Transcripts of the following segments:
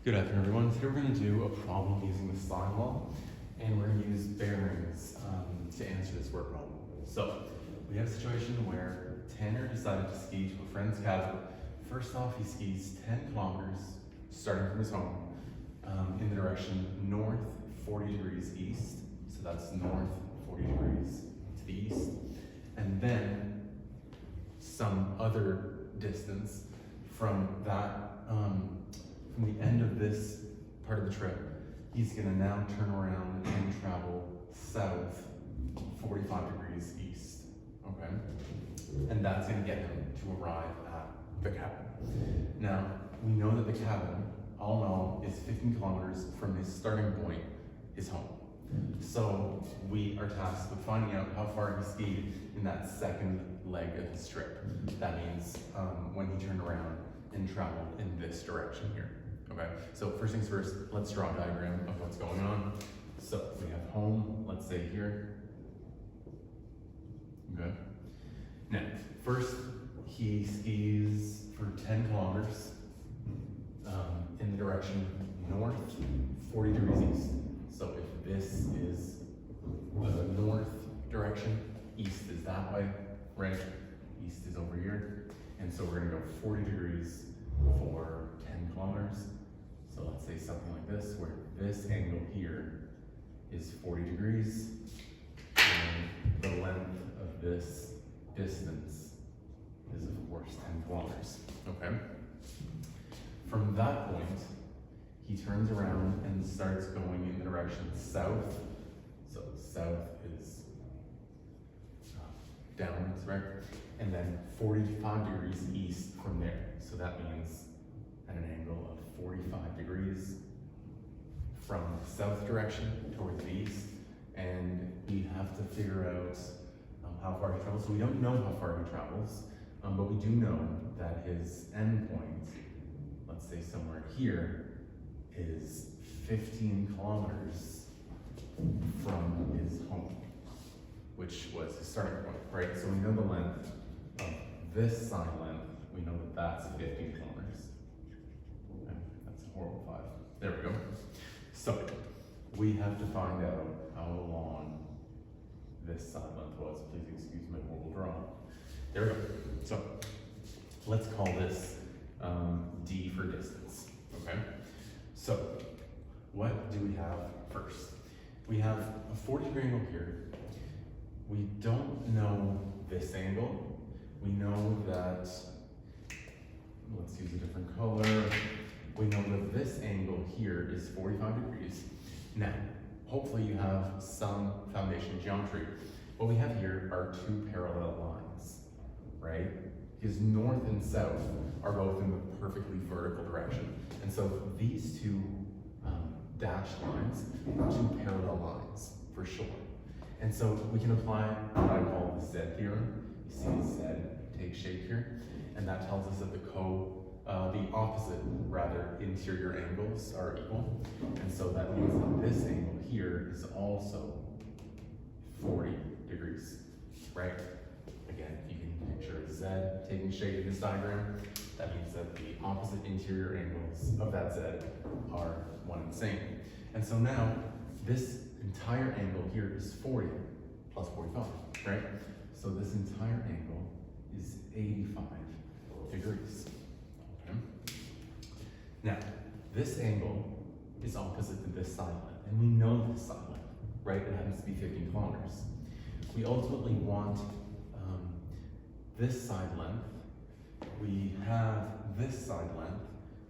Good afternoon, everyone. Today we're going to do a problem using the sine law, and we're going to use bearings to answer this word problem. So, we have a situation where Tanner decided to ski to a friend's cabin. First off, he skis 10 kilometers, starting from his home, in the direction north 40 degrees east. So that's north 40 degrees to the east. And then some other distance from that, from the end of this part of the trip, he's gonna now turn around and travel south 45 degrees east, okay? And that's gonna get him to arrive at the cabin. Now, we know that the cabin, all in all, is 15 kilometers from his starting point, his home. So we are tasked with finding out how far he skied in that second leg of his trip. That means when he turned around and traveled in this direction here. Okay, so first things first, let's draw a diagram of what's going on. So we have home, let's say here. Okay. Now, first he skis for 10 kilometers in the direction north, 40 degrees east. So if this is the north direction, east is that way, right? East is over here. And so we're gonna go 40 degrees for 10 kilometers. So let's say something like this, where this angle here is 40 degrees, and the length of this distance is of course 10 kilometers, okay? From that point, he turns around and starts going in the direction south. So south is downwards, right? And then 45 degrees east from there. So that means at an angle of 45 degrees from the south direction towards the east. And we have to figure out how far he travels. So we don't know how far he travels, but we do know that his end point, let's say somewhere here, is 15 kilometers from his home, which was his starting point, right? So we know the length of this sine length. We know that that's 15 kilometers. Okay, that's a horrible 5. There we go. So we have to find out how long this sine length was. Please excuse my horrible drawing. There we go. So let's call this D for distance, okay? So what do we have first? We have a 40-degree angle here. We don't know this angle. We know that, let's use a different color. We know that this angle here is 45 degrees. Now, hopefully you have some foundation geometry. What we have here are two parallel lines, right? Because north and south are both in the perfectly vertical direction. And so these two dashed lines are two parallel lines, for sure. And so we can apply what I call the Z theorem. You see Z take shape here, and that tells us that the opposite, interior angles are equal. And so that means that this angle here is also 40 degrees, right? Again, you can picture Z taking shape in this diagram. That means that the opposite interior angles of that Z are one and the same. And so now, this entire angle here is 40 plus 45, right? So this entire angle is 85 degrees, okay? Now, this angle is opposite to this side length, and we know this side length, right? It happens to be 15 kilometers. We ultimately want this side length. We have this side length.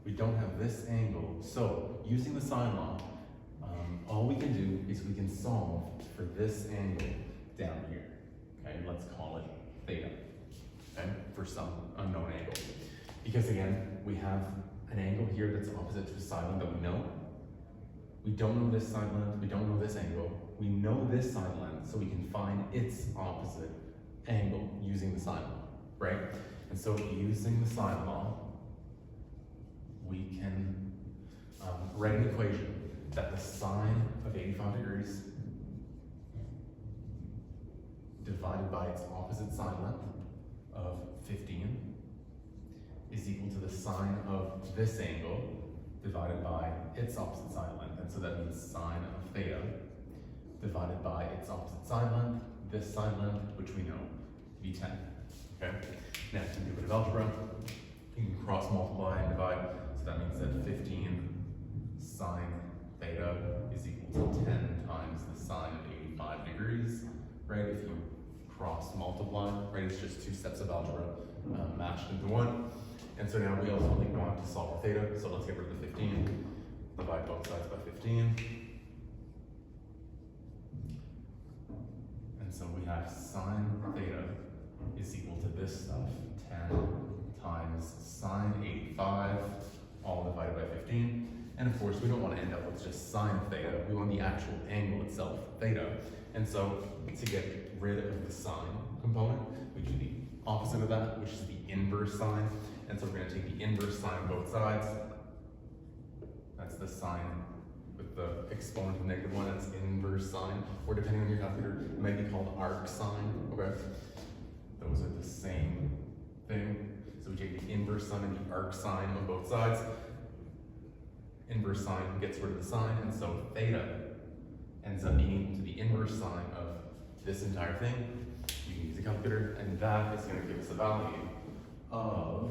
We don't have this angle. So using the sine law, all we can do is we can solve for this angle down here. Okay, let's call it theta, okay, for some unknown angle. Because again, we have an angle here that's opposite to a side length that we know. We don't know this side length, we don't know this angle. We know this side length, so we can find its opposite angle using the sine law, right? And so using the sine law, we can write an equation that the sine of 85 degrees divided by its opposite sine length of 15 is equal to the sine of this angle divided by its opposite side length. And so that means sine of theta divided by its opposite side length, this side length, which we know to be 10. Okay? Now, to do a bit of algebra, you can cross multiply and divide. So that means that 15 sine theta is equal to 10 times the sine of 85 degrees, right? If you cross multiply, right, it's just two steps of algebra mashed into one. And so now we ultimately want to solve for theta, so let's get rid of the 15, divide both sides by 15. And so we have sine theta is equal to this stuff, 10 times sine 85, all divided by 15. And of course, we don't want to end up with just sine of theta, we want the actual angle itself, theta. And so to get rid of the sine component, we do the opposite of that, which is the inverse sine. And so we're going to take the inverse sine on both sides. That's the sine with the exponent of -1, that's inverse sine. Or depending on your calculator, it might be called arc sine. Okay? Those are the same thing. So we take the inverse sine and the arc sine on both sides. Inverse sine gets rid of the sine, and so theta ends up being equal to the inverse sine of this entire thing. You can use a calculator, and that is going to give us a value of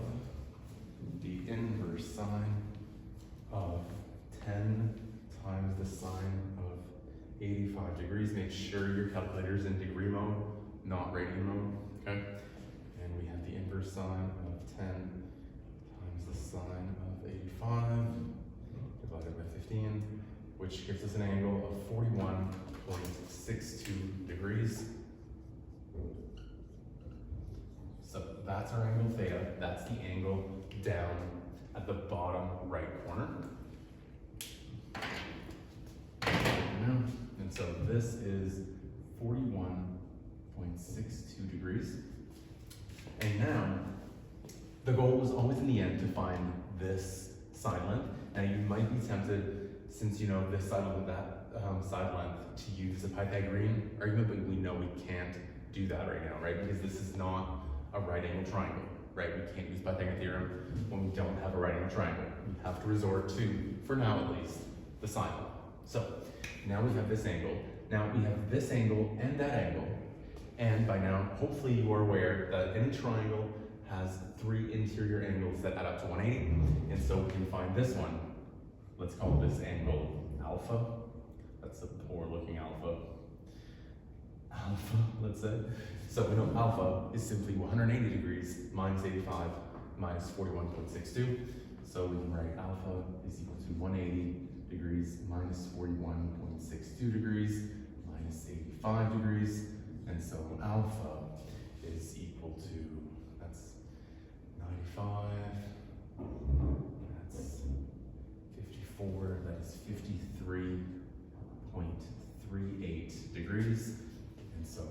the inverse sine of 10 times the sine of 85 degrees. Make sure your calculator is in degree mode, not radian mode, okay? And we have the inverse sine of 10 times the sine of 85 divided by 15, which gives us an angle of 41.62 degrees. So that's our angle theta. That's the angle down at the bottom right corner. And so this is 41.62 degrees. And now, the goal was always in the end to find this side length. Now you might be tempted, since you know this side length and that side length, to use a Pythagorean argument, but we know we can't do that right now, right? Because this is not a right angle triangle, right? We can't use Pythagorean theorem when we don't have a right angle triangle. We have to resort to, for now at least, the sine law. So now we have this angle. Now we have this angle and that angle. And by now, hopefully you are aware that any triangle has 3 interior angles that add up to 180. And so we can find this one. Let's call this angle alpha. That's a poor looking alpha. Alpha, let's say. So we know alpha is simply 180 degrees minus 85 minus 41.62. So we can write alpha is equal to 180 degrees minus 41.62 degrees minus 85 degrees. And so alpha is equal to, that's 95, that's 54, that is 53.38 degrees. And so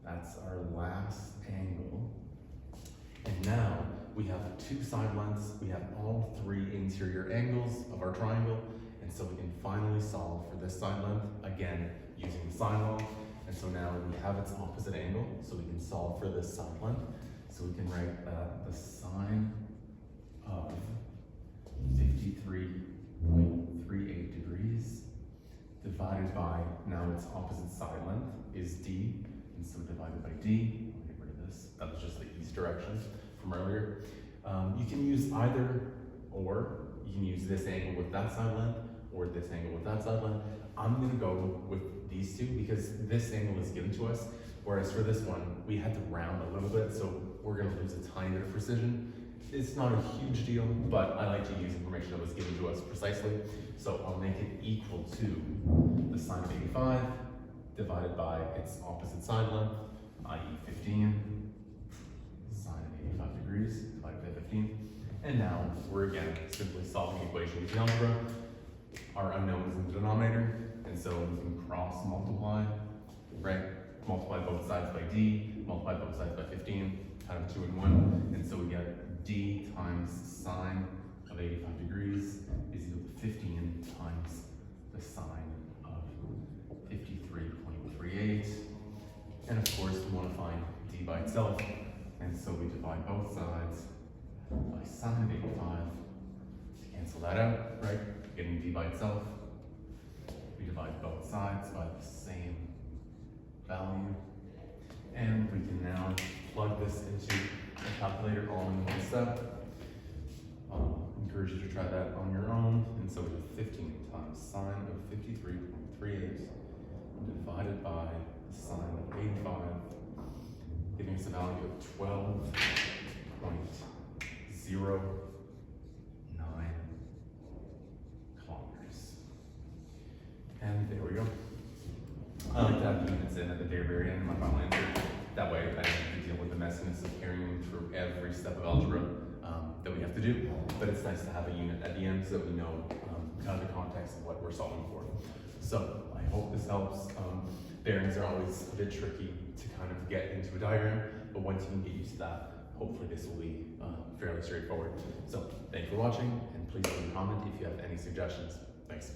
that's our last angle. And now we have 2 side lengths, we have all 3 interior angles of our triangle, and so we can finally solve for this side length, again, using the sine law. And so now we have its opposite angle, so we can solve for this side length. So we can write that the sine of 53.38 degrees divided by, now its opposite side length is d, and so divided by d, I'll get rid of this, that was just the east direction from earlier. You can use either or, you can use this angle with that side length, or this angle with that side length. I'm gonna go with these two because this angle is given to us, whereas for this one, we had to round a little bit, so we're gonna lose a tiny bit of precision. It's not a huge deal, but I like to use information that was given to us precisely. So I'll make it equal to the sine of 85 divided by its opposite side length, i.e. 15, sine of 85 degrees divided by 15. And now we're again simply solving the equation using algebra. Our unknown is in the denominator, and so we can cross multiply, right? Multiply both sides by d, multiply both sides by 15, out of 2 and 1, and so we get d times sine of 85 degrees is equal to 15 times the sine of 53.38. And of course, we want to find d by itself, and so we divide both sides by sine of 85 to cancel cancel that out, right? Getting d by itself. We divide both sides by the same value. And we can now plug this into a calculator all in one step. Encourage you to try that on your own. And so we have 15 times sine of 53.38 divided by the sine of 85, giving us a value of 12.09 kilometers. And there we go. I like to have the units in at the very end of my final answer. That way I don't have to deal with the messiness of carrying through every step of algebra that we have to do. But it's nice to have a unit at the end so that we know kind of the context of what we're solving for. So I hope this helps. Bearings are always a bit tricky to kind of get into a diagram, but once you can get used to that, hopefully this will be fairly straightforward. So thank you for watching, and please leave a comment if you have any suggestions. Thanks.